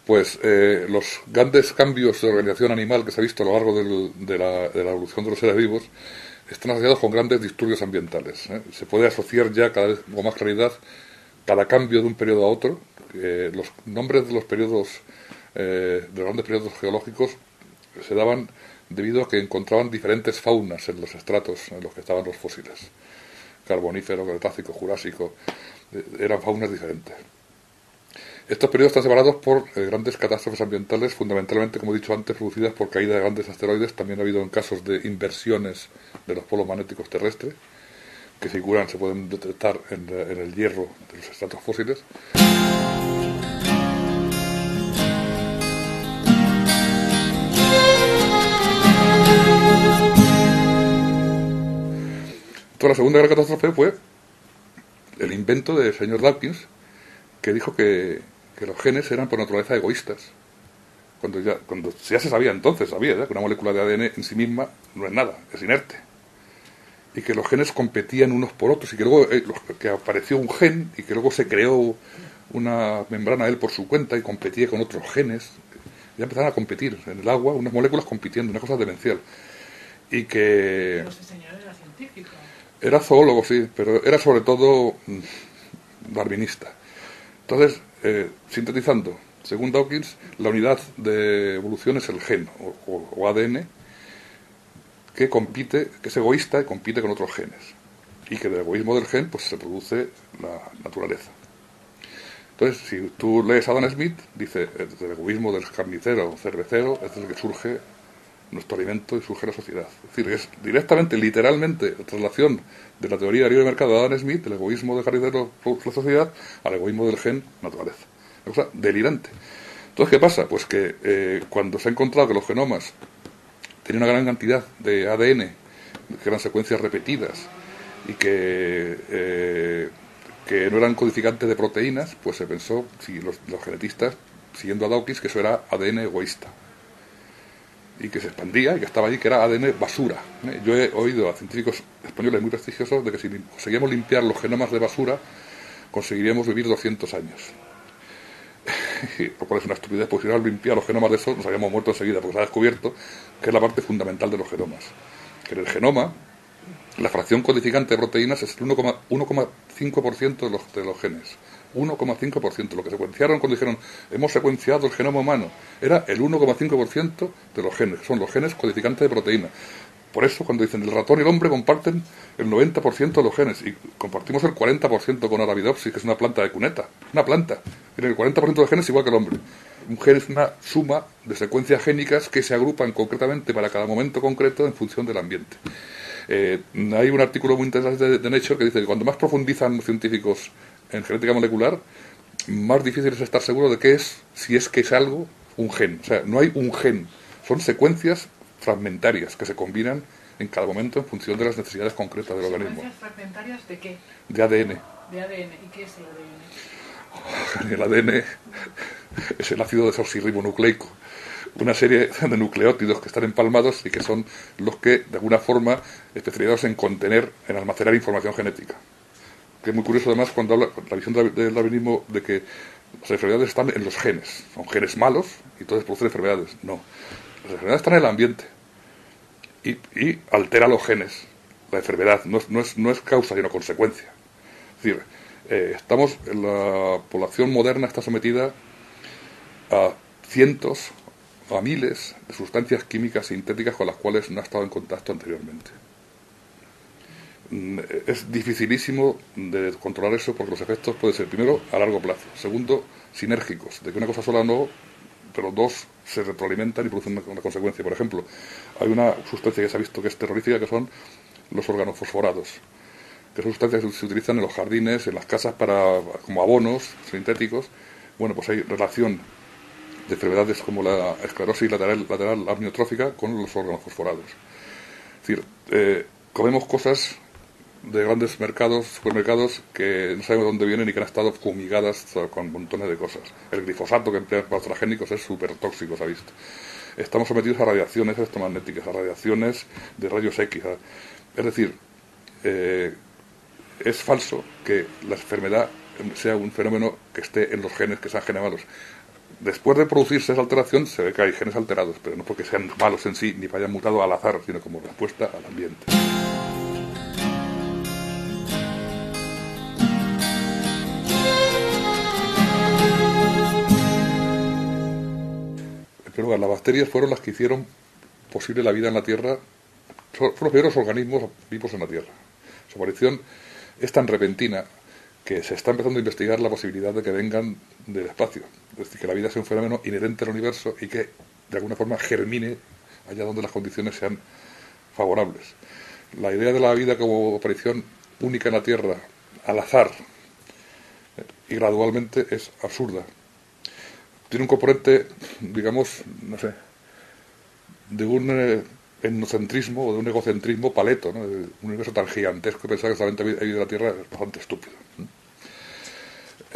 Pues los grandes cambios de organización animal que se ha visto a lo largo de la evolución de los seres vivos están asociados con grandes disturbios ambientales. Se puede asociar ya cada vez con más claridad cada cambio de un periodo a otro. Los nombres de los periodos, de los grandes periodos geológicos, se daban debido a que encontraban diferentes faunas en los estratos en los que estaban los fósiles. Carbonífero, Cretácico, Jurásico, eran faunas diferentes. Estos periodos están separados por grandes catástrofes ambientales, fundamentalmente, como he dicho antes, producidas por caída de grandes asteroides. También ha habido en casos de inversiones de los polos magnéticos terrestres, que se pueden detectar en el hierro de los estratos fósiles. Entonces, la segunda gran catástrofe fue el invento del señor Dawkins, que dijo que los genes eran por naturaleza egoístas. Cuando ya se sabía entonces, que una molécula de ADN en sí misma no es nada, es inerte. Y que los genes competían unos por otros, y que luego que apareció un gen y que luego se creó una membrana él por su cuenta y competía con otros genes. Ya empezaron a competir en el agua, unas moléculas compitiendo, una cosa demencial. Y que... Pues el señor era científico. Era zoólogo, sí, pero era sobre todo darwinista. Entonces, sintetizando, según Dawkins, la unidad de evolución es el gen, o ADN, que es egoísta y compite con otros genes. Y que del egoísmo del gen pues se produce la naturaleza. Entonces, si tú lees a Adam Smith, dice, del egoísmo del carnicero o cervecero es el que surge nuestro alimento y surge la sociedad. Es decir, es directamente, literalmente, la traslación de la teoría de libre mercado de Adam Smith, del egoísmo del carnicero produce la sociedad, al egoísmo del gen, naturaleza. Una cosa delirante. Entonces, ¿qué pasa? Pues que cuando se ha encontrado que los genomas tenían una gran cantidad de ADN, que eran secuencias repetidas, y que no eran codificantes de proteínas, pues se pensó, si los genetistas, siguiendo a Dawkins, que eso era ADN egoísta. Y que se expandía y que estaba allí, que era ADN basura. Yo he oído a científicos españoles muy prestigiosos de que si conseguíamos limpiar los genomas de basura, conseguiríamos vivir 200 años. Lo cual es una estupidez, porque si no limpiar los genomas de eso, nos habíamos muerto enseguida, porque se ha descubierto que es la parte fundamental de los genomas. Que en el genoma, la fracción codificante de proteínas es el 1,5% de los genes. 1,5%. Lo que secuenciaron cuando dijeron hemos secuenciado el genoma humano era el 1,5% de los genes, que son los genes codificantes de proteínas. Por eso cuando dicen el ratón y el hombre comparten el 90% de los genes y compartimos el 40% con Arabidopsis, que es una planta de cuneta, una planta. Tiene el 40% de los genes igual que el hombre. Un gen es una suma de secuencias génicas que se agrupan concretamente para cada momento concreto en función del ambiente. Hay un artículo muy interesante de Nature que dice que cuando más profundizan los científicos en genética molecular, más difícil es estar seguro de qué es, si es que es algo, un gen. O sea, no hay un gen, son secuencias fragmentarias que se combinan en cada momento en función de las necesidades concretas del organismo. ¿Secuencias fragmentarias de qué? De ADN. De ADN. ¿Y qué es el ADN? El ADN es el ácido desoxirribonucleico, una serie de nucleótidos que están empalmados y que son los que, de alguna forma, especializados en contener, en almacenar información genética. Que es muy curioso, además, cuando habla la visión del darwinismo de que las enfermedades están en los genes. Son genes malos y entonces producen enfermedades. No. Las enfermedades están en el ambiente y altera los genes. La enfermedad no es causa, sino consecuencia. Es decir, la población moderna está sometida a cientos, a miles de sustancias químicas sintéticas con las cuales no ha estado en contacto anteriormente. Es dificilísimo de controlar eso porque los efectos pueden ser, primero, a largo plazo, segundo, sinérgicos, de que una cosa sola no, pero dos se retroalimentan y producen una consecuencia. Por ejemplo, hay una sustancia que se ha visto que es terrorífica, que son los organofosforados, que son sustancias que se utilizan en los jardines, en las casas como abonos sintéticos. Bueno, pues hay relación de enfermedades como la esclerosis lateral amniotrófica con los organofosforados. Es decir, comemos cosas de grandes supermercados, que no sabemos dónde vienen y que han estado fumigadas con montones de cosas. El glifosato que emplean para los transgénicos es súper tóxico, se ha visto. Estamos sometidos a radiaciones electromagnéticas, a radiaciones de rayos X. Es decir, es falso que la enfermedad sea un fenómeno que esté en los genes, que sean genes malos. Después de producirse esa alteración, se ve que hay genes alterados, pero no porque sean malos en sí, ni que hayan mutado al azar, sino como respuesta al ambiente. En primer lugar, las bacterias fueron las que hicieron posible la vida en la Tierra, son los primeros organismos vivos en la Tierra. Su aparición es tan repentina que se está empezando a investigar la posibilidad de que vengan del espacio. Es decir, que la vida sea un fenómeno inherente al universo y que de alguna forma germine allá donde las condiciones sean favorables. La idea de la vida como aparición única en la Tierra, al azar y gradualmente, es absurda. Tiene un componente, digamos, no sé, de un etnocentrismo o de un egocentrismo paleto, ¿no? De un universo tan gigantesco, pensar que solamente hay vida en la Tierra es bastante estúpido.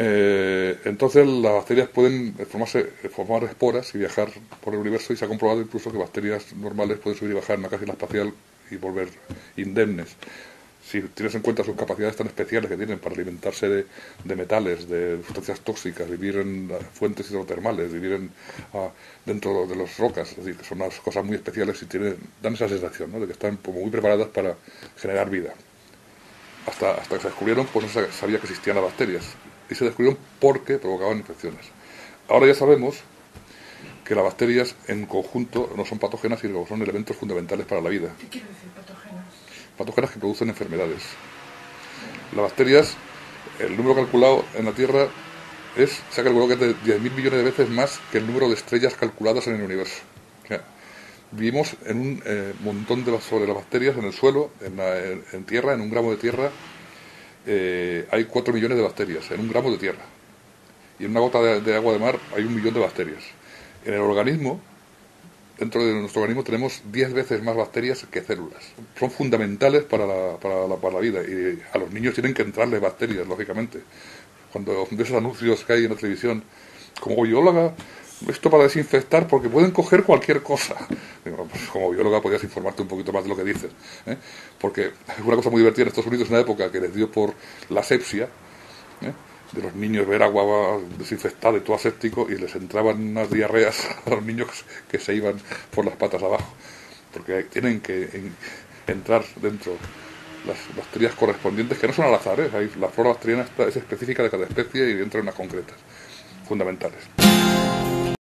Entonces las bacterias pueden formar esporas y viajar por el universo, y se ha comprobado incluso que bacterias normales pueden subir y bajar en una cápsula espacial y volver indemnes. Si tienes en cuenta sus capacidades tan especiales que tienen para alimentarse de metales, de sustancias tóxicas, vivir en fuentes hidrotermales, vivir dentro de las rocas, es decir, que son unas cosas muy especiales y dan esa sensación, ¿no?, de que están como muy preparadas para generar vida. Hasta que se descubrieron, pues no se sabía que existían las bacterias. Y se descubrieron porque provocaban infecciones. Ahora ya sabemos que las bacterias en conjunto no son patógenas, sino que son elementos fundamentales para la vida. ¿Qué quiere decir patógenas? Patógenas que producen enfermedades. Las bacterias, el número calculado en la Tierra se ha calculado que es de 10.000 millones de veces más que el número de estrellas calculadas en el universo. O sea, vivimos en un montón sobre las bacterias en el suelo, en tierra, en un gramo de tierra. Hay 4 millones de bacterias en un gramo de tierra. Y en una gota de agua de mar hay 1 millón de bacterias. En el organismo, dentro de nuestro organismo, tenemos 10 veces más bacterias que células. Son fundamentales para la vida. Y a los niños tienen que entrarles bacterias, lógicamente. Cuando ves esos anuncios que hay en la televisión, como bióloga, esto para desinfectar, porque pueden coger cualquier cosa. Digo, pues como bióloga podrías informarte un poquito más de lo que dices, ¿eh? Porque es una cosa muy divertida en Estados Unidos, en una época que les dio por la asepsia, de los niños ver agua desinfectada y todo aséptico, y les entraban unas diarreas a los niños que se iban por las patas abajo, porque tienen que entrar dentro las bacterias correspondientes, que no son al azar, la flora bacteriana es específica de cada especie y dentro de unas concretas, fundamentales.